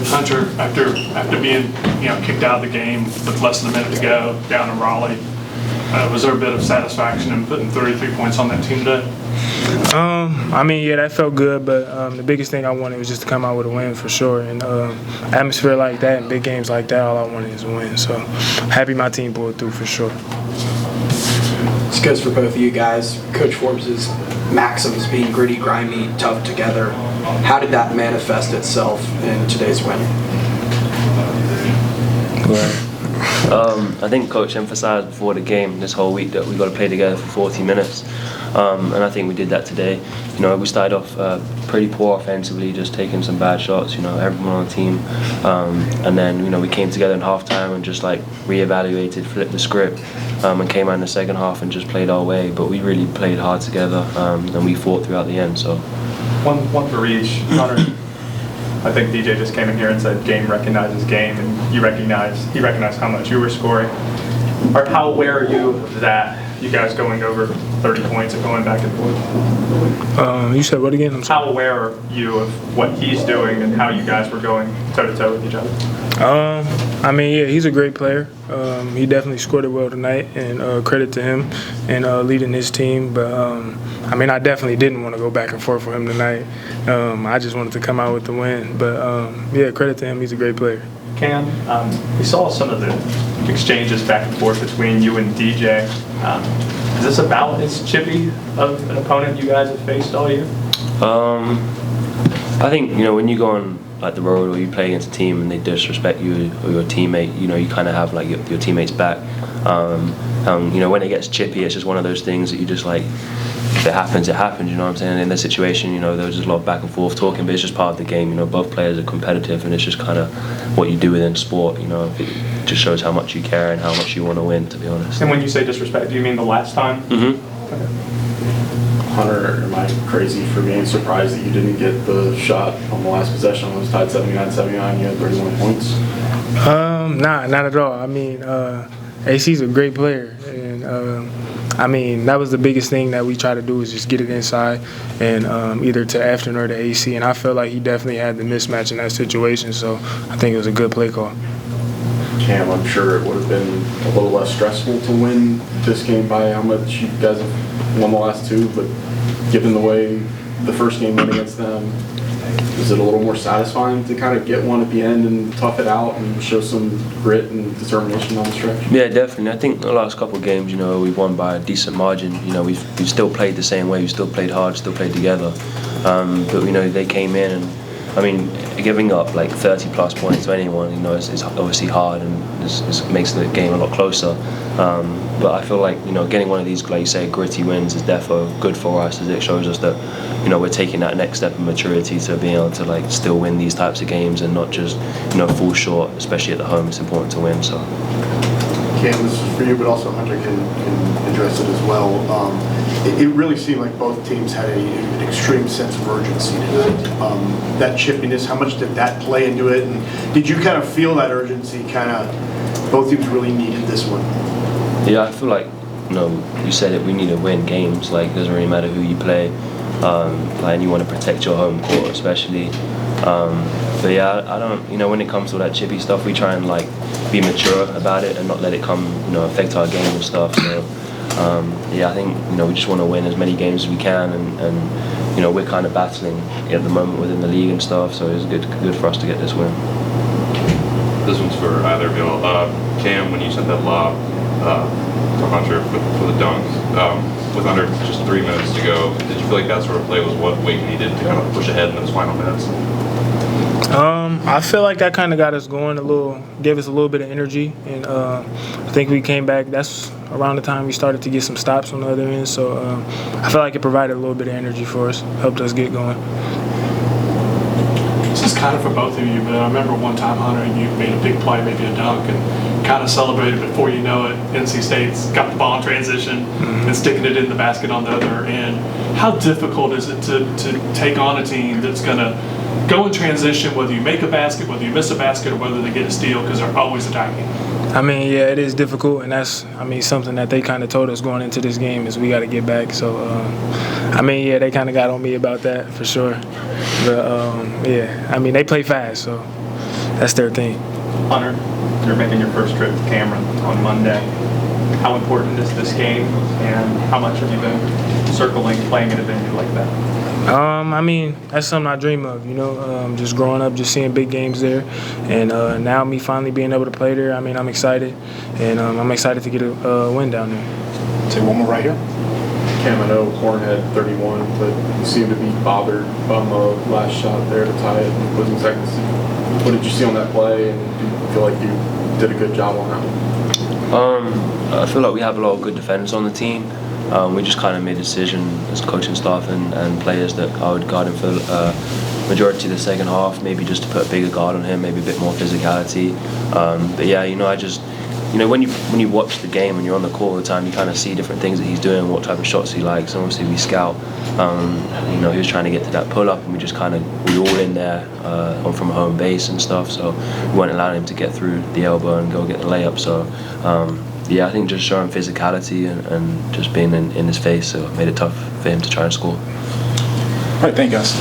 Hunter, after being kicked out of the game with less than a minute to go down in Raleigh, was there a bit of satisfaction in putting 33 points on that team today? Yeah, that felt good, but the biggest thing I wanted was just to come out with a win for sure. And atmosphere like that and big games like that, all I wanted is a win. So happy my team pulled through for sure. This goes for both of you guys. Coach Forbes' maxims being gritty, grimy, tough together. How did that manifest itself in today's win? I think Coach emphasized before the game this whole week that we got to play together for 40 minutes, and I think we did that today. We started off pretty poor offensively, just taking some bad shots. Everyone on the team, and then we came together in halftime and just like reevaluated, flipped the script, and came out in the second half and just played our way. But we really played hard together, and we fought throughout the end. So one for each. Hunter, I think DJ just came in here and said game recognizes game, and he recognized how much you were scoring. Or how aware are you of that? You guys going over 30 points and going back and forth? You said what again? I'm sorry. How aware are you of what he's doing and how you guys were going toe-to-toe with each other? Yeah, he's a great player. He definitely scored it well tonight, and credit to him and leading his team. But I definitely didn't want to go back and forth with him tonight. I just wanted to come out with the win. But credit to him. He's a great player. Cam, we saw some of the exchanges back and forth between you and DJ. Is this about as chippy of an opponent you guys have faced all year? I think when you go on like the road or you play against a team and they disrespect you or your teammate, you kind of have like your teammates back. When it gets chippy, it's just one of those things that you just like. If it happens, it happens. You know what I'm saying? And in this situation, there was just a lot of back and forth talking, but it's just part of the game. Both players are competitive, and it's just kind of what you do within sport. It just shows how much you care and how much you want to win. To be honest. And when you say disrespect, do you mean the last time? Mm-hmm. Okay. Hunter, am I crazy for being surprised that you didn't get the shot on the last possession? It was tied 79-79. You had 31 points. Not at all. AC's a great player, and that was the biggest thing that we try to do is just get it inside and either to Afton or to AC, and I felt like he definitely had the mismatch in that situation, so I think it was a good play call. Cam, I'm sure it would have been a little less stressful to win this game by how much you guys have won the last two, but given the way the first game went against them, is it a little more satisfying to kind of get one at the end and tough it out and show some grit and determination on the stretch? Yeah, definitely. I think the last couple of games, we've won by a decent margin. We've still played the same way. We still played hard, still played together. But they came in and giving up like 30 plus points to anyone, it's obviously hard and it makes the game a lot closer. But I feel like getting one of these, like you say, gritty wins is definitely good for us, as it shows us that we're taking that next step of maturity to being able to like still win these types of games and not just fall short, especially at the home. It's important to win. So. Cam, this is for you, but also Hunter can address it as well. It really seemed like both teams had an extreme sense of urgency tonight. That chippiness, how much did that play into it? And did you kind of feel that urgency? Both teams really needed this one. Yeah, I feel like you said it. We need to win games. Like, it doesn't really matter who you play. And you want to protect your home court, especially. But yeah, I don't. When it comes to that chippy stuff, we try and like be mature about it and not let it come, affect our game and stuff. So. I think we just want to win as many games as we can, and we're kind of battling at the moment within the league and stuff. So it's good for us to get this win. This one's for either of y'all. Cam, when you sent that lob to Hunter for the dunk, with under just 3 minutes to go, did you feel like that sort of play was what Wake needed to kind of push ahead in those final minutes? I feel like that kind of got us going gave us a little bit of energy, and I think we came back. That's around the time we started to get some stops on the other end, so I feel like it provided a little bit of energy for us, helped us get going. This is kind of for both of you, but I remember one time, Hunter, you made a big play, maybe a dunk, and kind of celebrated. Before you know it, NC State's got the ball in transition and sticking it in the basket on the other end. How difficult is it to take on a team that's going to go in transition, whether you make a basket, whether you miss a basket, or whether they get a steal, because they're always attacking? It is difficult, and that's something that they kind of told us going into this game is we got to get back. So, they kind of got on me about that for sure. But they play fast, so that's their thing. Hunter, you're making your first trip to Cameron on Monday. How important is this game, and how much have you been circling playing at a venue like that? I mean, that's something I dream of, just growing up, just seeing big games there. And now me finally being able to play there, I mean, I'm excited. And I'm excited to get a win down there. Say one more right here. Cam, I know Horn had 31, but you seem to be bothered on the last shot there to tie it. What did you see on that play, and do you feel like you did a good job on that one? I feel like we have a lot of good defenders on the team. We just kind of made a decision as coaching staff and players that I would guard him for majority of the second half, maybe just to put a bigger guard on him, maybe a bit more physicality. But yeah, I just, when you watch the game and you're on the court all the time, you kind of see different things that he's doing, what type of shots he likes, and obviously we scout. He was trying to get to that pull-up, and we all in there from home base and stuff, so we weren't allowing him to get through the elbow and go get the layup. So yeah, I think just showing physicality and just being in his face, so it made it tough for him to try and score. All right, thank you guys.